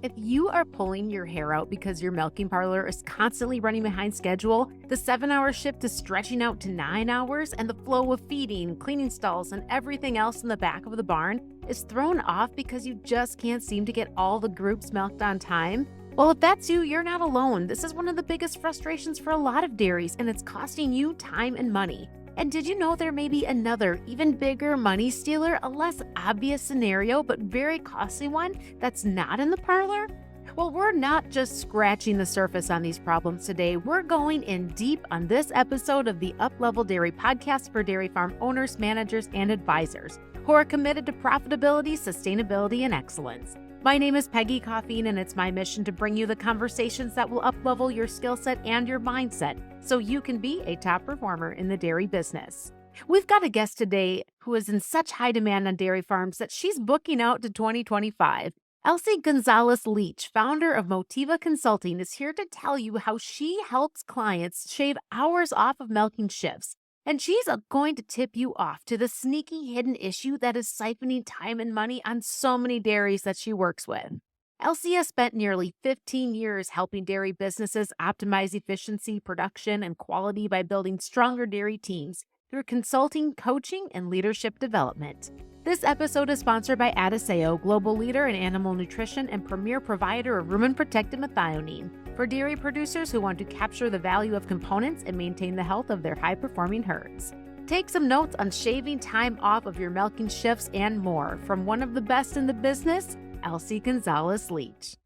If you are pulling your hair out because your milking parlor is constantly running behind schedule, the 7-hour shift is stretching out to 9 hours, and the flow of feeding, cleaning stalls, and everything else in the back of the barn is thrown off because you just can't seem to get all the groups milked on time, well, if that's you, you're not alone. This is one of the biggest frustrations for a lot of dairies, and it's costing you time and money. And did you know there may be another, even bigger money stealer, a less obvious scenario, but very costly one that's not in the parlor? Well, we're not just scratching the surface on these problems today. We're going in deep on this episode of the Uplevel Dairy Podcast for dairy farm owners, managers, and advisors who are committed to profitability, sustainability, and excellence. My name is Peggy Coffeen, and it's my mission to bring you the conversations that will uplevel your skill set and your mindset so you can be a top performer in the dairy business. We've got a guest today who is in such high demand on dairy farms that she's booking out to 2025. Elsie Gonzalez Leach, founder of Motiva Consulting, is here to tell you how she helps clients shave hours off of milking shifts. And she's going to tip you off to the sneaky hidden issue that is siphoning time and money on so many dairies that she works with. Elsie has spent nearly 15 years helping dairy businesses optimize efficiency, production, and quality by building stronger dairy teams through consulting, coaching, and leadership development. This episode is sponsored by Adiseo, global leader in animal nutrition and premier provider of rumen-protected methionine for dairy producers who want to capture the value of components and maintain the health of their high-performing herds. Take some notes on shaving time off of your milking shifts and more from one of the best in the business, Elsie Gonzalez Leach.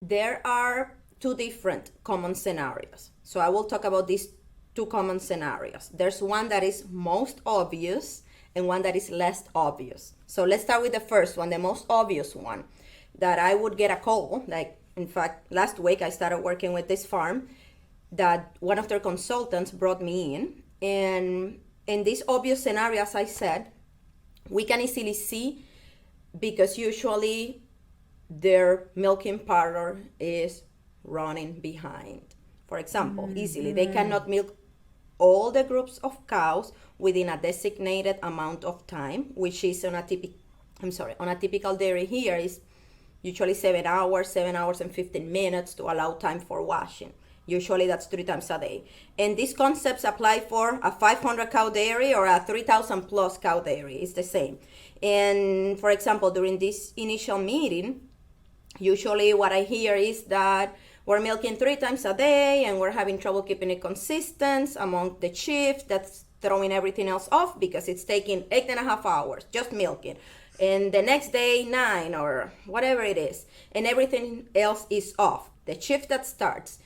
There are two different common scenarios. So I will talk about these two common scenarios. There's one that is most obvious and one that is less obvious. So let's start with the first one, the most obvious one, that I would get a call. Like, in fact, last week I started working with this farm that one of their consultants brought me in. And in this obvious scenario, as I said, we can easily see because usually their milking parlor is running behind. For example, easily, they cannot milk all the groups of cows within a designated amount of time, which is on a typical dairy here is usually 7 hours and 15 minutes to allow time for washing. Usually that's 3 times a day. And these concepts apply for a 500 cow dairy or a 3,000 plus cow dairy. It's the same. And for example, during this initial meeting, usually what I hear is that we're milking 3 times a day and we're having trouble keeping it consistent among the shift. That's throwing everything else off because it's taking 8.5 hours just milking. And the next day, 9 or whatever it is. And everything else is off. The shift that starts,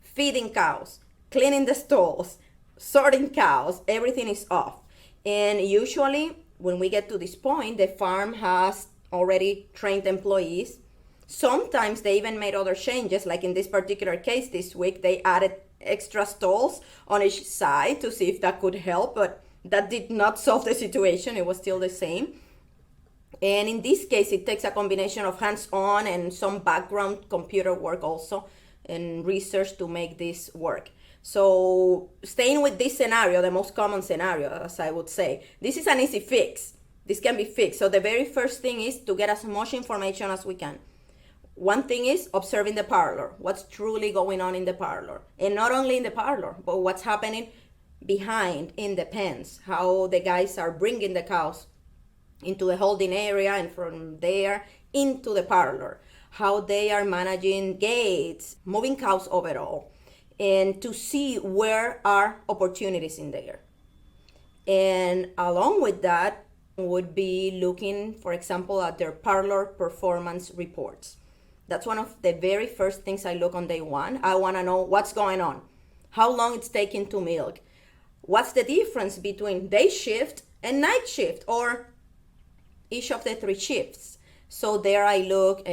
feeding cows, cleaning the stalls, sorting cows, everything is off. And usually when we get to this point, the farm has already trained employees. Sometimes they even made other changes, like in this particular case this week, they added extra stalls on each side to see if that could help, but that did not solve the situation. It was still the same. And in this case, it takes a combination of hands-on and some background computer work also and research to make this work. So staying with this scenario, the most common scenario, as I would say, this is an easy fix. This can be fixed. So the very first thing is to get as much information as we can. One thing is observing the parlor, what's truly going on in the parlor. And not only in the parlor, but what's happening behind in the pens, how the guys are bringing the cows into the holding area and from there into the parlor, how they are managing gates, moving cows overall, and to see where are opportunities in there. And along with that would be looking, for example, at their parlor performance reports. That's one of the very first things I look on day one. I want to know what's going on, how long it's taking to milk, what's the difference between day shift and night shift, or each of the 3 shifts. So there I look,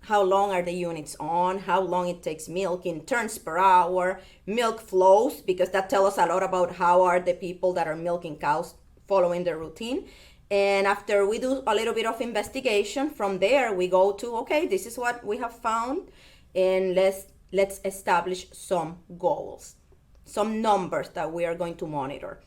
how long are the units on, how long it takes milking, turns per hour, milk flows, because that tells us a lot about how are the people that are milking cows following their routine. And after we do a little bit of investigation, from there we go to, okay, this is what we have found, and let's establish some goals, some numbers that we are going to monitor,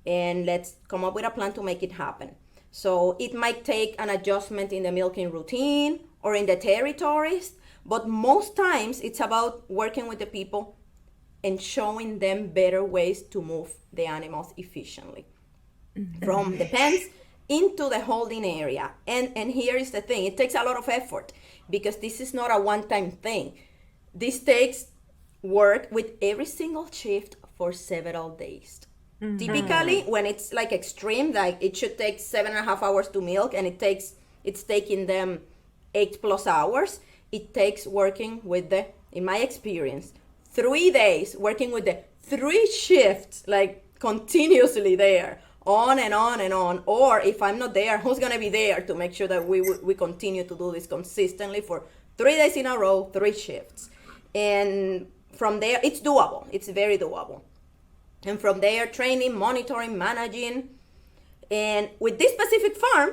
and let's come up with a plan to make it happen. So it might take an adjustment in the milking routine or in the territories, But most times it's about working with the people and showing them better ways to move the animals efficiently from the pens into the holding area. And here is the thing, it takes a lot of effort because this is not a one-time thing. This takes work with every single shift for several days. Typically, when it's like extreme, like it should take 7.5 hours to milk, and it's taking them 8+ hours. It takes working with in my experience, 3 days working with the 3 shifts, like continuously there, on and on and on. Or if I'm not there, who's gonna be there to make sure that we continue to do this consistently for 3 days in a row, 3 shifts, and from there, it's doable. It's very doable. And from there, training, monitoring, managing. And with this specific farm,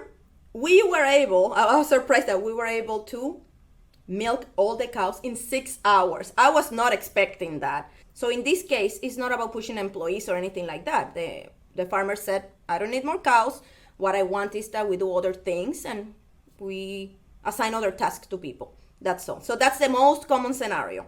I was surprised that we were able to milk all the cows in 6 hours. I was not expecting that. So in this case, it's not about pushing employees or anything like that. The farmer said, I don't need more cows. What I want is that we do other things and we assign other tasks to people. That's all. So that's the most common scenario.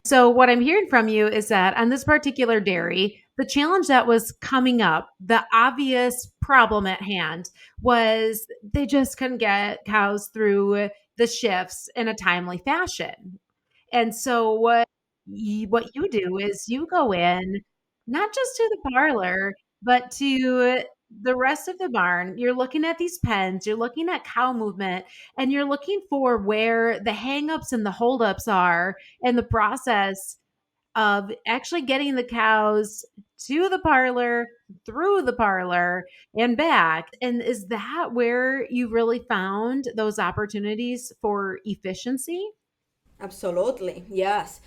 So what I'm hearing from you is that on this particular dairy, the challenge that was coming up, the obvious problem at hand was they just couldn't get cows through the shifts in a timely fashion. And so what you do is you go in, not just to the parlor, but to the rest of the barn. You're looking at these pens, you're looking at cow movement, and you're looking for where the hangups and the holdups are in the process of actually getting the cows to the parlor, through the parlor, and back. And is that where you really found those opportunities for efficiency? Absolutely, yes.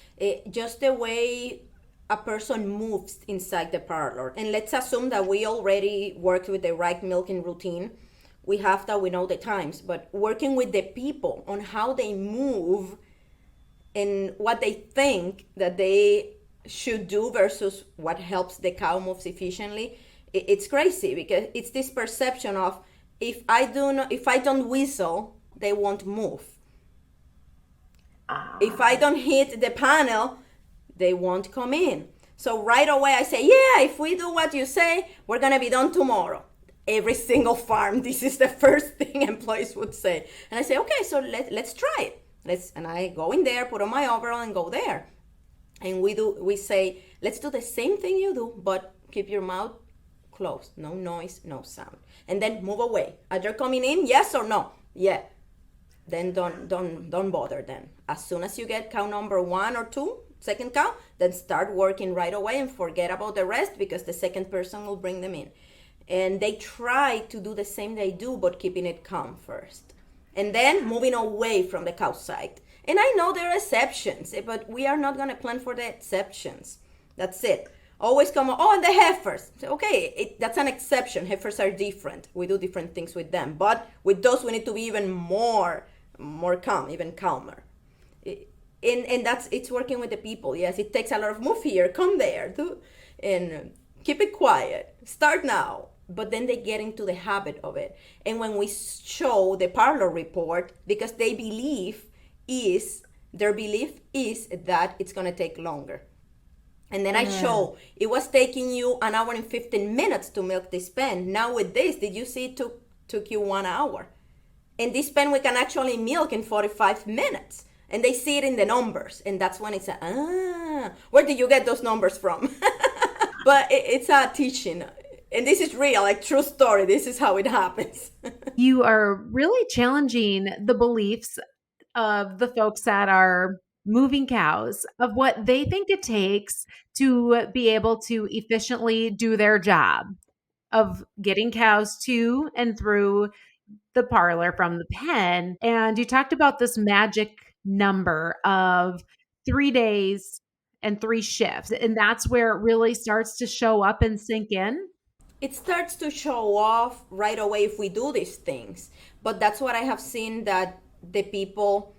Just the way a person moves inside the parlor. And let's assume that we already worked with the right milking routine. We have that, we know the times, but working with the people on how they move and what they think that they should do versus what helps the cow moves efficiently, it's crazy because it's this perception of if I don't whistle, they won't move. If I don't hit the panel, they won't come in. So right away I say, yeah, if we do what you say, we're gonna be done tomorrow. Every single farm, this is the first thing employees would say. And I say, okay, so let's try it. And I go in there, put on my overall and go there. And we say, let's do the same thing you do, but keep your mouth closed. No noise, no sound. And then move away. Are they coming in? Yes or no? Yeah. Then don't bother then. As soon as you get cow number 1 or 2, second cow, then start working right away and forget about the rest because the second person will bring them in. And they try to do the same they do, but keeping it calm first. And then moving away from the cow side. And I know there are exceptions, but we are not going to plan for the exceptions. That's it. Always come, and the heifers. Okay, that's an exception. Heifers are different. We do different things with them. But with those, we need to be even more calm, even calmer. And it's working with the people. Yes, it takes a lot of move here, come there, and keep it quiet. Start now. But then they get into the habit of it. And when we show the parlor report, because their belief is that it's going to take longer. And then I show it was taking you 1 hour and 15 minutes to milk this pen. Now with this, did you see it took you 1 hour? And this pen we can actually milk in 45 minutes. And they see it in the numbers. And that's when it's where did you get those numbers from? But it's a teaching. And this is real, like true story. This is how it happens. You are really challenging the beliefs of the folks that are moving cows, of what they think it takes to be able to efficiently do their job of getting cows to and through the parlor from the pen. And you talked about this magic number of 3 days and 3 shifts. And that's where it really starts to show up and sink in. It starts to show off right away if we do these things. But that's what I have seen, that the people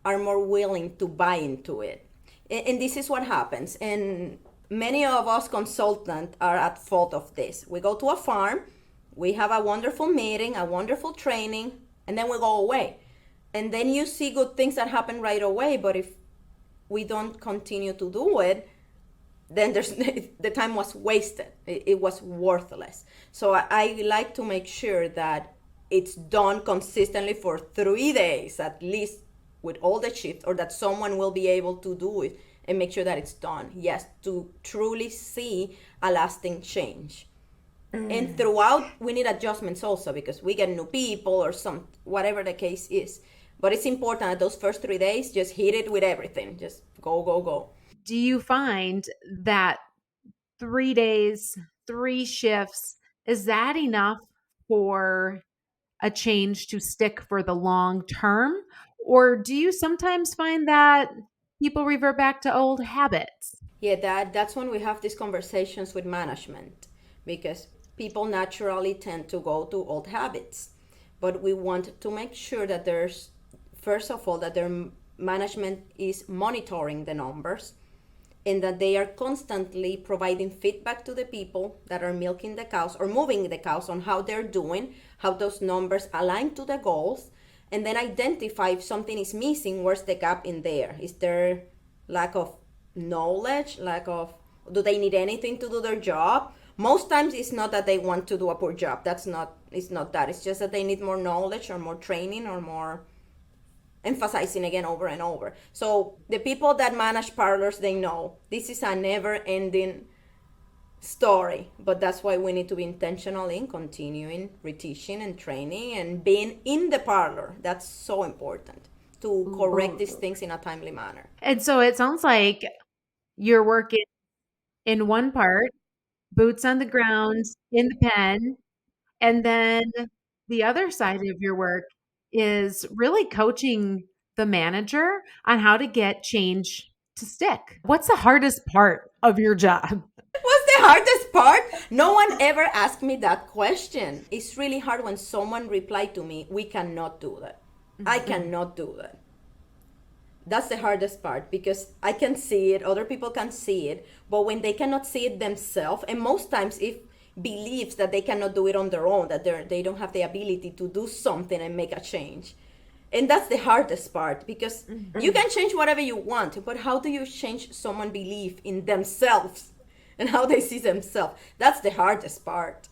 are more willing to buy into it. And this is what happens. And many of us consultants are at fault of this. We go to a farm, we have a wonderful meeting, a wonderful training, and then we go away. And then you see good things that happen right away, but if we don't continue to do it, then there's the time was wasted. It was worthless. So I like to make sure that it's done consistently for 3 days at least with all the shifts, or that someone will be able to do it and make sure that it's done. Yes, to truly see a lasting change. And throughout, we need adjustments also, because we get new people or some, whatever the case is. But it's important that those first 3 days, just hit it with everything. Just go, go, go. Do you find that 3 days, 3 shifts, is that enough for a change to stick for the long term? Or do you sometimes find that people revert back to old habits? Yeah, that's when we have these conversations with management, because people naturally tend to go to old habits. But we want to make sure that there's, first of all, that their management is monitoring the numbers, and that they are constantly providing feedback to the people that are milking the cows or moving the cows on how they're doing, how those numbers align to the goals, and then identify if something is missing, where's the gap in there? Is there lack of knowledge, do they need anything to do their job? Most times it's not that they want to do a poor job. It's not that. It's just that they need more knowledge or more training or more emphasizing again over and over. So the people that manage parlors, they know this is a never-ending story, but that's why we need to be intentional in continuing reteaching and training and being in the parlor. That's so important to correct these things in a timely manner. And so it sounds like you're working in one part, boots on the ground in the pen, and then the other side of your work is really coaching the manager on how to get change to stick. What's the hardest part of your job? What's the hardest part? No one ever asked me that question. It's really hard when someone replied to me, we cannot do that. I cannot do that. That's the hardest part, because I can see it, other people can see it, but when they cannot see it themselves, and most times if believes that they cannot do it on their own, that they don't have the ability to do something and make a change. And that's the hardest part, because you can change whatever you want, but how do you change someone's belief in themselves and how they see themselves? That's the hardest part.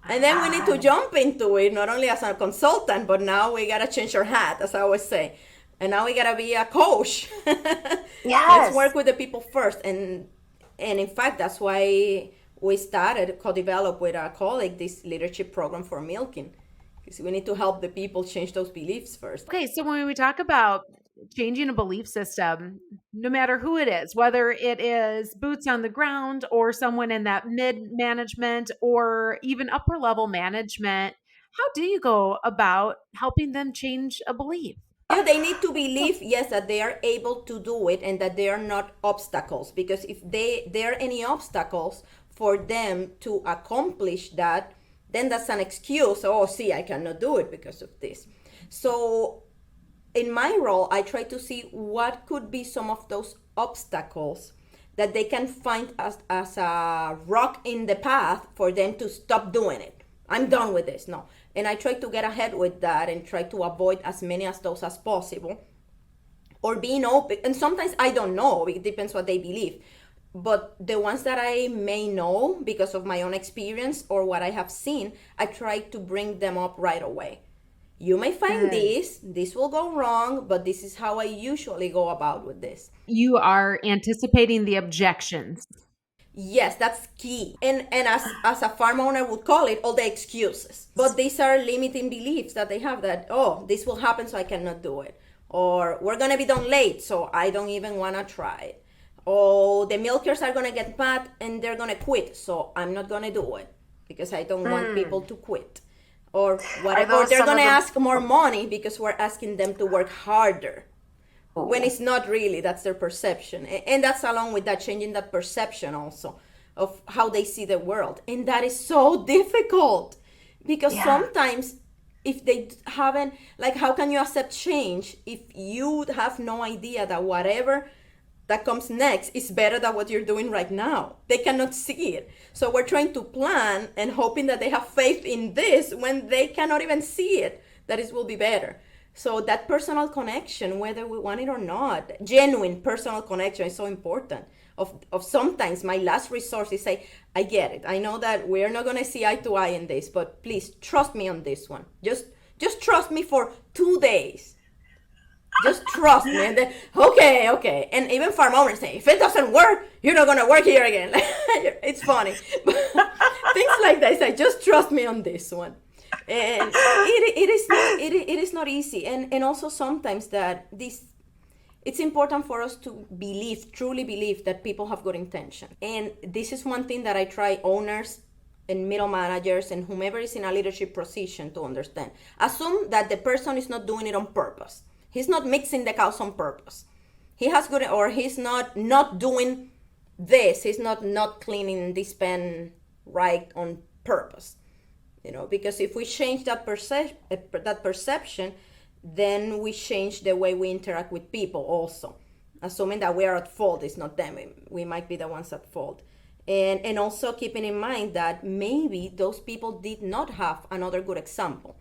And then we need to jump into it, not only as a consultant, but now we got to change our hat, as I always say. And now we got to be a coach. Yes. Let's work with the people first. And in fact, that's why we started, co-develop with a colleague, this leadership program for milking. Because we need to help the people change those beliefs first. Okay, so when we talk about changing a belief system, no matter who it is, whether it is boots on the ground or someone in that mid management or even upper level management, how do you go about helping them change a belief? They need to believe, yes, that they are able to do it and that they are not obstacles. Because if there are any obstacles for them to accomplish that, then that's an excuse. Oh, see, I cannot do it because of this. So in my role, I try to see what could be some of those obstacles that they can find as a rock in the path for them to stop doing it. I'm done with this. No. And I try to get ahead with that and try to avoid as many as those as possible. Or being open. And sometimes I don't know. It depends what they believe. But the ones that I may know because of my own experience or what I have seen, I try to bring them up right away. You may find this will go wrong, but this is how I usually go about with this. You are anticipating the objections. Yes, that's key. And as a farm owner would call it, all the excuses. But these are limiting beliefs that they have that, oh, this will happen, so I cannot do it. Or we're going to be done late, so I don't even want to try it. Oh, the milkers are going to get mad and they're going to quit, so I'm not going to do it because I don't want people to quit. Or whatever. Or they're going to ask more money because we're asking them to work harder. When it's not really, that's their perception. And that's along with that, changing that perception also of how they see the world. And that is so difficult because sometimes if they haven't, like, how can you accept change if you have no idea that whatever that comes next is better than what you're doing right now? They cannot see it. So we're trying to plan and hoping that they have faith in this when they cannot even see it, that it will be better. So that personal connection, whether we want it or not, genuine personal connection is so important. Of sometimes my last resource is say, I get it. I know that we're not gonna see eye to eye in this, but please trust me on this one. Just trust me for 2 days. Just trust me. And then, okay. And even farm owners say, if it doesn't work, you're not gonna work here again. It's funny. Things like that. Say, just trust me on this one. And it is not easy. And also sometimes that it's important for us to truly believe that people have good intention. And this is one thing that I try owners and middle managers and whomever is in a leadership position to understand. Assume that the person is not doing it on purpose. He's not mixing the cows on purpose. He has good, or he's not doing this. He's not cleaning this pen right on purpose. Because if we change that perception, then we change the way we interact with people also. Assuming that we are at fault, it's not them. We might be the ones at fault. And also keeping in mind that maybe those people did not have another good example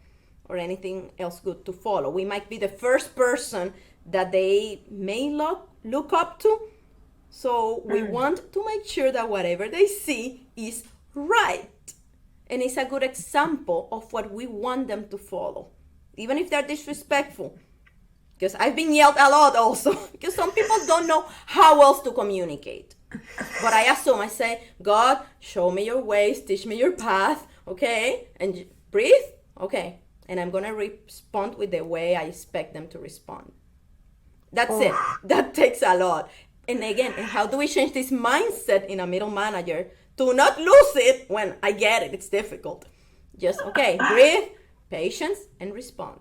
or anything else good to follow. We might be the first person that they may look up to. So we want to make sure that whatever they see is right. And it's a good example of what we want them to follow, even if they're disrespectful. Because I've been yelled a lot also, because some people don't know how else to communicate. But I say, God, show me your ways, teach me your path, okay? And breathe, okay. And I'm going to respond with the way I expect them to respond. That's it. That takes a lot. And again, how do we change this mindset in a middle manager to not lose it when I get it? It's difficult. Just, okay, breathe, patience, and respond.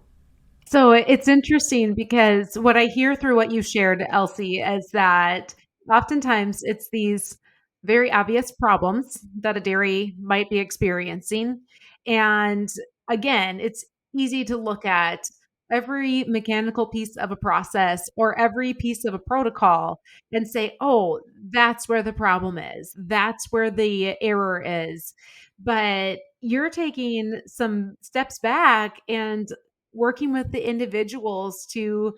So it's interesting because what I hear through what you shared, Elsie, is that oftentimes it's these very obvious problems that a dairy might be experiencing. And again, it's easy to look at every mechanical piece of a process or every piece of a protocol and say, oh, that's where the problem is. That's where the error is. But you're taking some steps back and working with the individuals to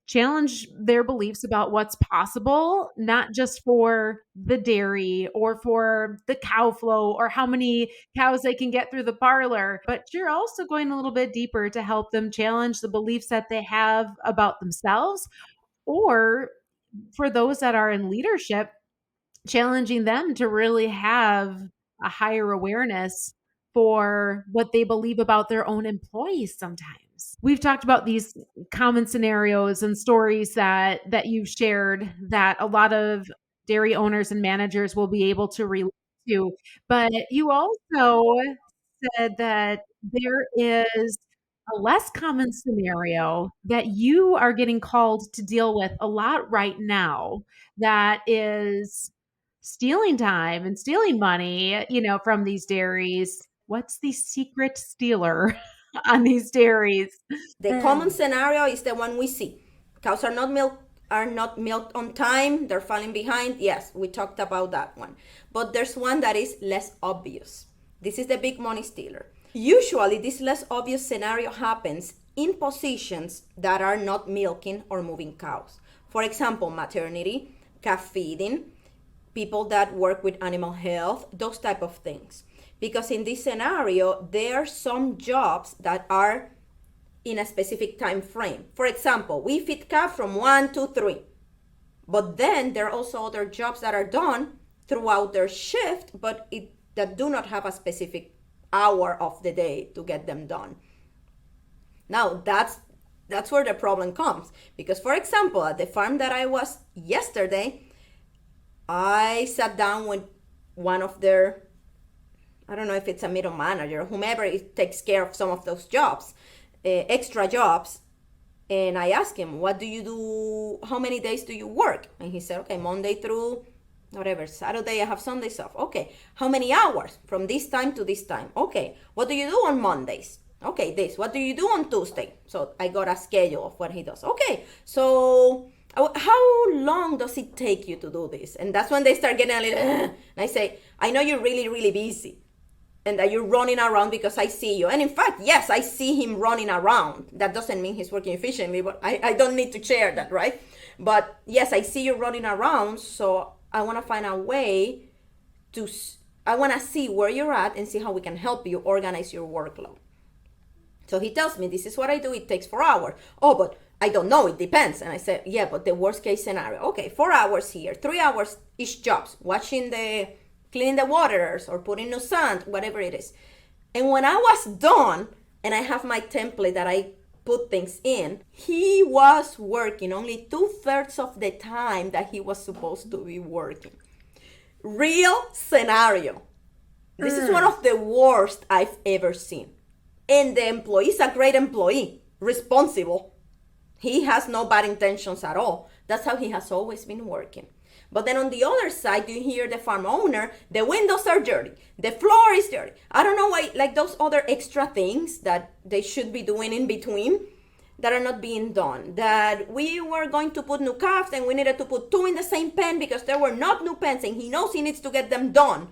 challenge their beliefs about what's possible, not just for the dairy or for the cow flow or how many cows they can get through the parlor, but you're also going a little bit deeper to help them challenge the beliefs that they have about themselves, or for those that are in leadership, challenging them to really have a higher awareness for what they believe about their own employees sometimes. We've talked about these common scenarios and stories that you've shared that a lot of dairy owners and managers will be able to relate to. But you also said that there is a less common scenario that you are getting called to deal with a lot right now, that is stealing time and stealing money, from these dairies. What's the secret stealer on these dairies? The common scenario is the one we see. Cows are not milked on time, they're falling behind. Yes, we talked about that one. But there's one that is less obvious. This is the big money stealer. Usually this less obvious scenario happens in positions that are not milking or moving cows. For example, maternity, calf feeding, people that work with animal health, those type of things. Because in this scenario, there are some jobs that are in a specific time frame. For example, we feed calf from 1 to 3. But then there are also other jobs that are done throughout their shift, but that do not have a specific hour of the day to get them done. Now, that's where the problem comes. Because, for example, at the farm that I was yesterday, I sat down with one of their, I don't know if it's a middle manager, whomever takes care of some of those jobs, extra jobs. And I asked him, what do you do? How many days do you work? And he said, okay, Monday through whatever, Saturday I have Sundays off. Okay, how many hours? From this time to this time. Okay, what do you do on Mondays? Okay, this. What do you do on Tuesday? So I got a schedule of what he does. Okay, so how long does it take you to do this? And that's when they start getting a little, and I say, I know you're really, really busy. and that you're running around because I see you. And in fact, yes, I see him running around. That doesn't mean he's working efficiently, but I don't need to share that, right? But yes, I see you running around, so I want to find a way to, I want to see where you're at and see how we can help you organize your workload. So he tells me, this is what I do. It takes 4 hours. Oh, but I don't know. It depends. And I said, yeah, but the worst case scenario. Okay, 4 hours here, 3 hours each jobs, cleaning the waters or putting new sand, whatever it is. And when I was done and I have my template that I put things in, he was working only 2/3 of the time that he was supposed to be working. Real scenario. This is one of the worst I've ever seen. And the employee is a great employee, responsible. He has no bad intentions at all. That's how he has always been working. But then on the other side, you hear the farm owner, the windows are dirty, the floor is dirty. I don't know why, like those other extra things that they should be doing in between that are not being done. That we were going to put new calves and we needed to put two in the same pen because there were not new pens and he knows he needs to get them done.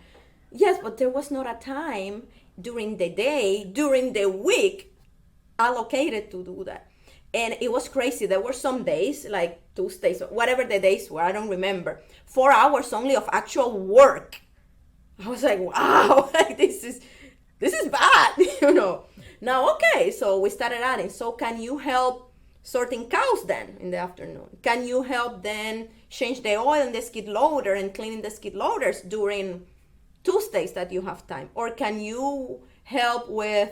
Yes, but there was not a time during the day, during the week, allocated to do that. And it was crazy. There were some days, like Tuesdays, whatever the days were, I don't remember. 4 hours only of actual work. I was like, wow, like this is bad, you know. Now, okay, so we started adding. So can you help sorting cows then in the afternoon? Can you help then change the oil in the skid loader and cleaning the skid loaders during Tuesdays that you have time? Or can you help with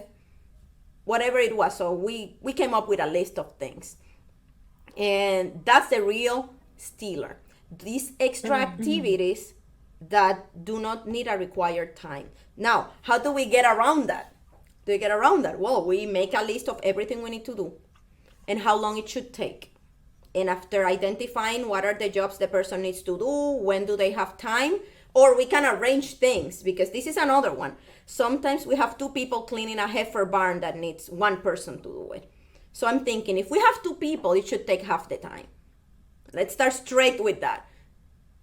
whatever it was? So we came up with a list of things. And that's the real stealer. These extra activities that do not need a required time. Now, how do we get around that? Well, we make a list of everything we need to do and how long it should take. And after identifying what are the jobs the person needs to do, when do they have time, or we can arrange things, because this is another one. Sometimes we have two people cleaning a heifer barn that needs one person to do it. So I'm thinking, if we have two people, it should take half the time. Let's start straight with that.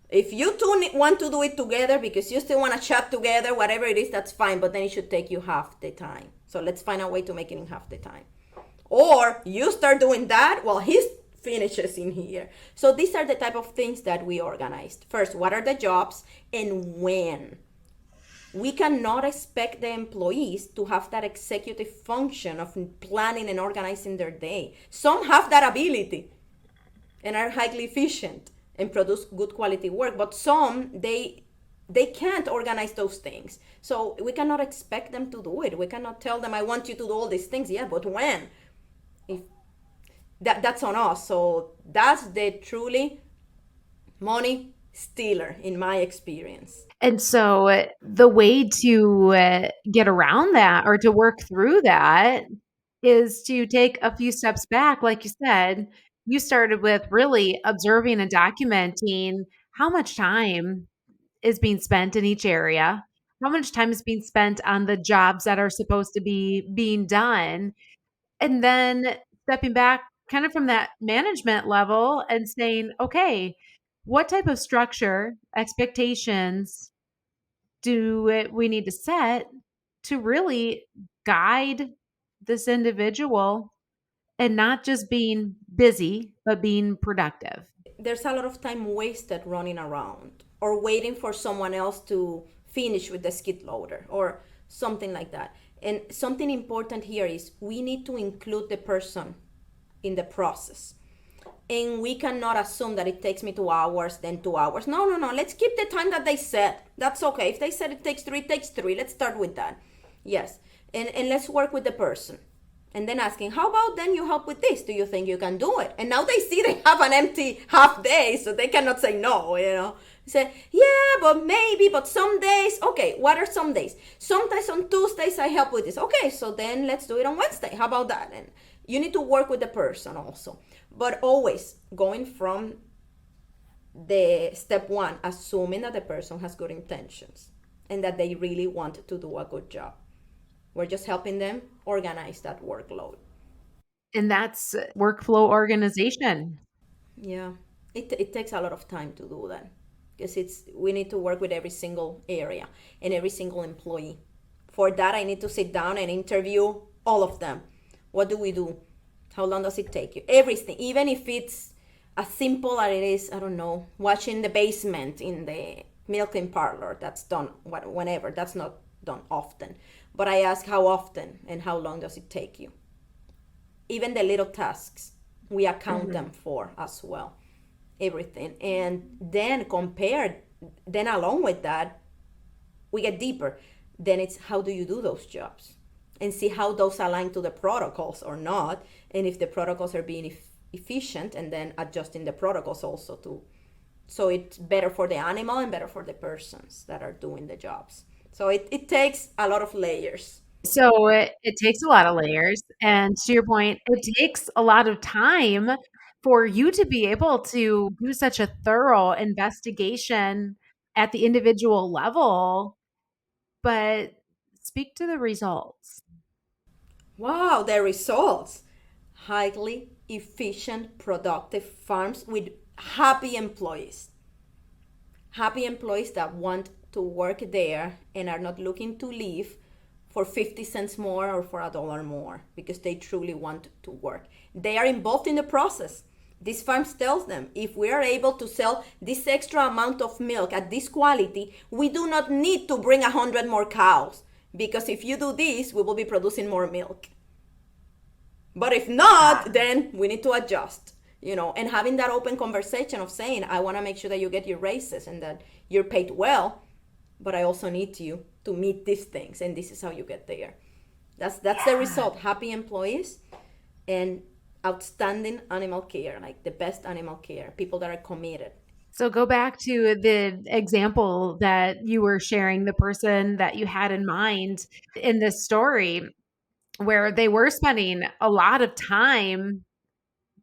If you two want to do it together because you still want to chat together, whatever it is, that's fine, but then it should take you half the time. So let's find a way to make it in half the time. Or you start doing that while he finishes in here. So these are the type of things that we organized. First, what are the jobs and when? We cannot expect the employees to have that executive function of planning and organizing their day. Some have that ability and are highly efficient and produce good quality work, but some, they can't organize those things. So we cannot expect them to do it. We cannot tell them, I want you to do all these things. Yeah, but when? If that's on us. So that's the truly money stealer in my experience. And so the way to get around that or to work through that is to take a few steps back. Like you said, you started with really observing and documenting how much time is being spent in each area, how much time is being spent on the jobs that are supposed to be being done, and then stepping back kind of from that management level and saying, okay, what type of structure, expectations we need to set to really guide this individual and not just being busy, but being productive? There's a lot of time wasted running around or waiting for someone else to finish with the skid loader or something like that. And something important here is we need to include the person in the process. And we cannot assume that it takes me 2 hours, then 2 hours. No. Let's keep the time that they said. That's okay. If they said it takes 3, it takes 3. Let's start with that. Yes. And let's work with the person. And then asking, how about then you help with this? Do you think you can do it? And now they see they have an empty half day, so they cannot say no, you know. Say, yeah, but maybe, but some days. Okay, what are some days? Sometimes on Tuesdays I help with this. Okay, so then let's do it on Wednesday. How about that? And you need to work with the person also. But always going from the step one, assuming that the person has good intentions and that they really want to do a good job. We're just helping them organize that workload. And that's workflow organization. Yeah, it takes a lot of time to do that because we need to work with every single area and every single employee For that, I need to sit down and interview all of them. What do we do? How long does it take you? Everything, even if it's as simple as it is, I don't know, washing the basement in the milking parlor. That's done whenever. That's not done often. But I ask how often and how long does it take you? Even the little tasks, we account them for as well. Everything. And then then along with that, we get deeper. Then it's how do you do those jobs? And see how those align to the protocols or not. And if the protocols are being efficient, and then adjusting the protocols also too. So it's better for the animal and better for the persons that are doing the jobs. So it takes a lot of layers. So it takes a lot of layers. And to your point, it takes a lot of time for you to be able to do such a thorough investigation at the individual level. But speak to the results. Wow, the results. Highly efficient, productive farms with happy employees. Happy employees that want to work there and are not looking to leave for 50 cents more or for $1 more because they truly want to work. They are involved in the process. This farm tells them if we are able to sell this extra amount of milk at this quality, we do not need to bring 100 more cows because if you do this, we will be producing more milk. But if not, then we need to adjust, and having that open conversation of saying, I want to make sure that you get your raises and that you're paid well, but I also need you to meet these things, and this is how you get there. That's the result. Happy employees and outstanding animal care, like the best animal care, people that are committed. So go back to the example that you were sharing, the person that you had in mind in this story, where they were spending a lot of time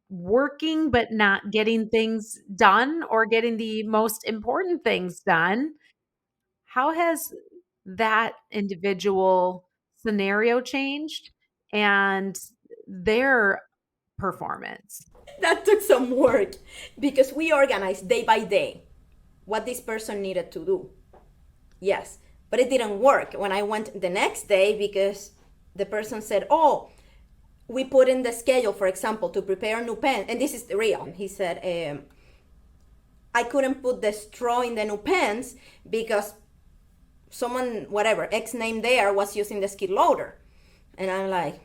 working, but not getting things done or getting the most important things done. How has that individual scenario changed and their performance? That took some work because we organized day by day what this person needed to do. Yes, but it didn't work when I went the next day because the person said, oh, we put in the schedule, for example, to prepare new pen. And this is real. He said, I couldn't put the straw in the new pens because someone, whatever, X name there was using the skid loader. And I'm like,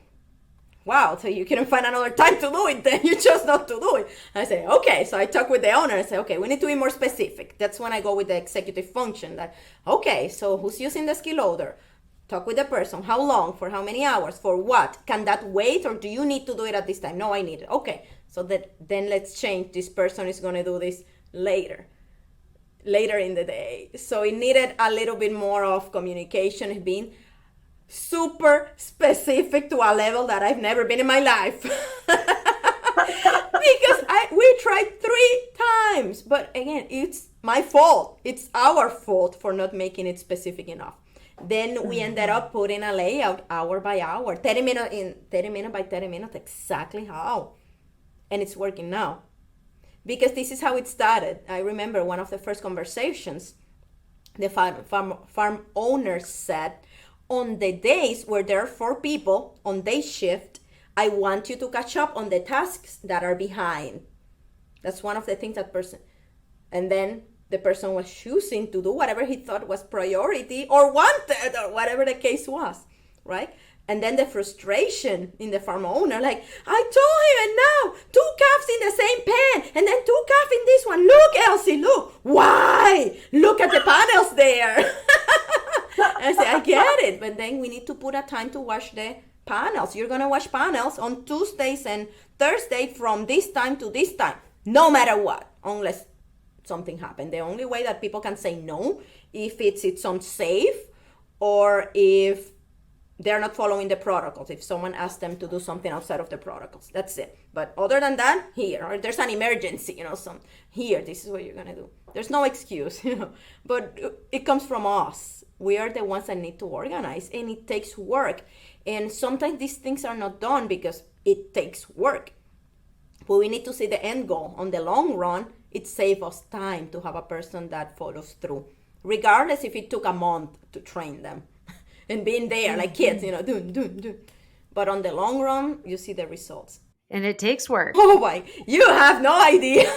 wow, so you couldn't find another time to do it then. You chose not to do it. I say, okay. So I talk with the owner and say, okay, we need to be more specific. That's when I go with the executive function that, okay, so who's using the skid loader? Talk with the person. How long? For how many hours? For what? Can that wait or do you need to do it at this time? No, I need it. Okay. So then let's change. This person is going to do this later in the day. So it needed a little bit more of communication, being super specific to a level that I've never been in my life. Because we tried 3 times. But again, it's my fault. It's our fault for not making it specific enough. Then we ended up putting a layout hour by hour, 30 minutes by 30 minutes, exactly how. And it's working now. Because this is how it started. I remember one of the first conversations, the farm owner said, on the days where there are 4 people on day shift, I want you to catch up on the tasks that are behind. That's one of the things that person, and then the person was choosing to do whatever he thought was priority or wanted or whatever the case was, right? And then the frustration in the farm owner, like, I told him and now 2 calves in the same pen and then 2 calves in this one. Look, Elsie, look. Why? Look at the panels there. I say, I get it. But then we need to put a time to wash the panels. You're going to wash panels on Tuesdays and Thursday from this time to this time, no matter what, unless something happened. The only way that people can say no if it's unsafe or if they're not following the protocols, if someone asks them to do something outside of the protocols. That's it. But other than that, here, or there's an emergency, here, this is what you're going to do. There's no excuse, But it comes from us. We are the ones that need to organize, and it takes work. And sometimes these things are not done because it takes work. But we need to see the end goal. On the long run, it saves us time to have a person that follows through, regardless if it took a month to train them. and being there like kids, doing. But on the long run, you see the results. And it takes work. Oh my, you have no idea.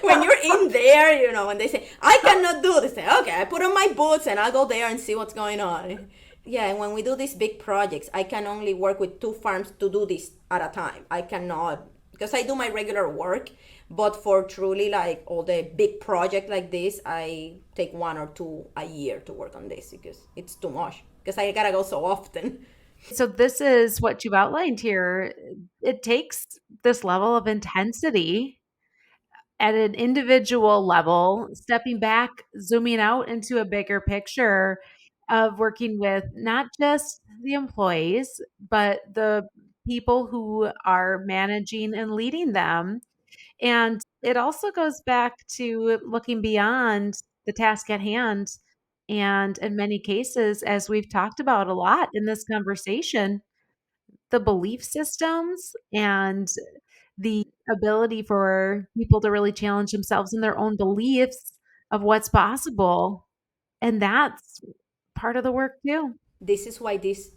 When you're in there, when they say, I cannot do this, say, okay, I put on my boots and I'll go there and see what's going on. Yeah, and when we do these big projects, I can only work with 2 farms to do this at a time. I cannot, because I do my regular work, but for truly like all the big project like this, I take 1 or 2 a year to work on this because it's too much, because I gotta go so often. So this is what you've outlined here. It takes this level of intensity at an individual level, stepping back, zooming out into a bigger picture of working with not just the employees, but the people who are managing and leading them. And it also goes back to looking beyond the task at hand. And in many cases, as we've talked about a lot in this conversation, the belief systems and the ability for people to really challenge themselves in their own beliefs of what's possible. And that's part of the work too. This is why this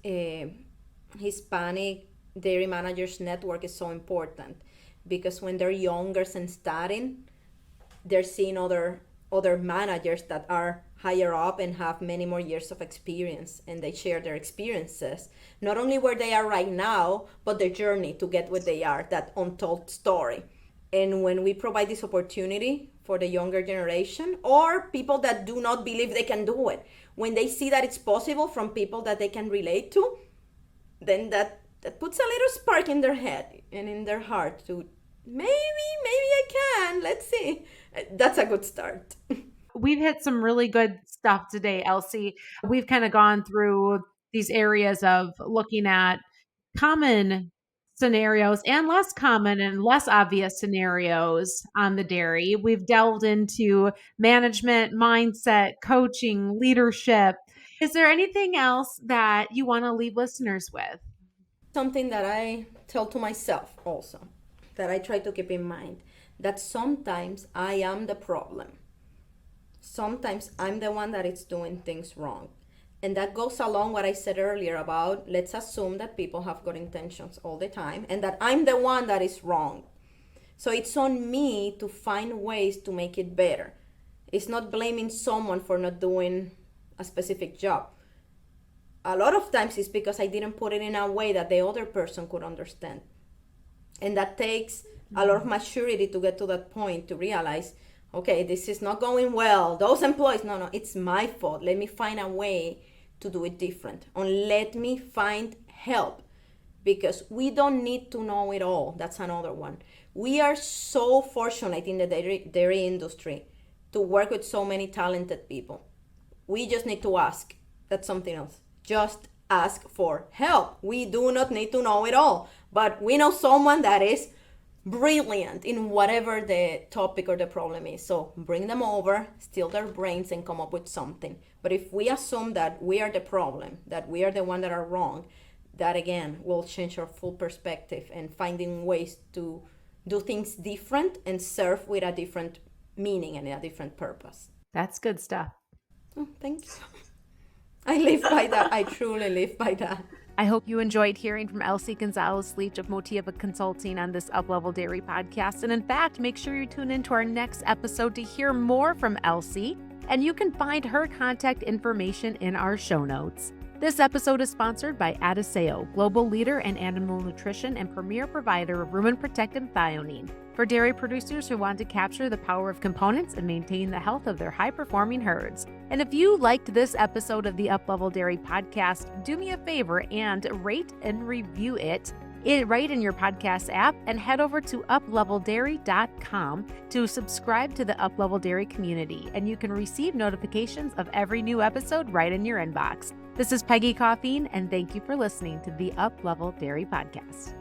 Hispanic Dairy Managers Network is so important, because when they're younger and starting, they're seeing other managers that are higher up and have many more years of experience, and they share their experiences, not only where they are right now, but their journey to get where they are, that untold story. And when we provide this opportunity for the younger generation or people that do not believe they can do it, when they see that it's possible from people that they can relate to, then that puts a little spark in their head and in their heart to maybe I can. Let's see. That's a good start. We've hit some really good stuff today, Elsie. We've kind of gone through these areas of looking at common scenarios and less common and less obvious scenarios on the dairy. We've delved into management, mindset, coaching, leadership. Is there anything else that you want to leave listeners with? Something that I tell to myself also, that I try to keep in mind, that sometimes I am the problem. Sometimes I'm the one that is doing things wrong. And that goes along what I said earlier about, let's assume that people have good intentions all the time and that I'm the one that is wrong. So it's on me to find ways to make it better. It's not blaming someone for not doing a specific job. A lot of times it's because I didn't put it in a way that the other person could understand. And that takes a lot of maturity to get to that point, to realize, okay, this is not going well. Those employees, no, it's my fault. Let me find a way to do it different. And let me find help, because we don't need to know it all. That's another one. We are so fortunate in the dairy industry to work with so many talented people. We just need to ask. That's something else. Just ask for help. We do not need to know it all, but we know someone that is brilliant in whatever the topic or the problem is. So bring them over, steal their brains, and come up with something. But if we assume that we are the problem, that we are the one that are wrong, that again will change our full perspective and finding ways to do things different and serve with a different meaning and a different purpose. That's good stuff. Oh, thank you. I live by that. I truly live by that. I hope you enjoyed hearing from Elsie Gonzalez Leach of Motiva Consulting on this Uplevel Dairy Podcast. And in fact, make sure you tune into our next episode to hear more from Elsie. And you can find her contact information in our show notes. This episode is sponsored by Adiseo, global leader in animal nutrition and premier provider of rumen protected thionine, for dairy producers who want to capture the power of components and maintain the health of their high-performing herds. And if you liked this episode of the Uplevel Dairy Podcast, do me a favor and rate and review it right in your podcast app, and head over to upleveldairy.com to subscribe to the Uplevel Dairy community, and you can receive notifications of every new episode right in your inbox. This is Peggy Coffeen, and thank you for listening to the Uplevel Dairy Podcast.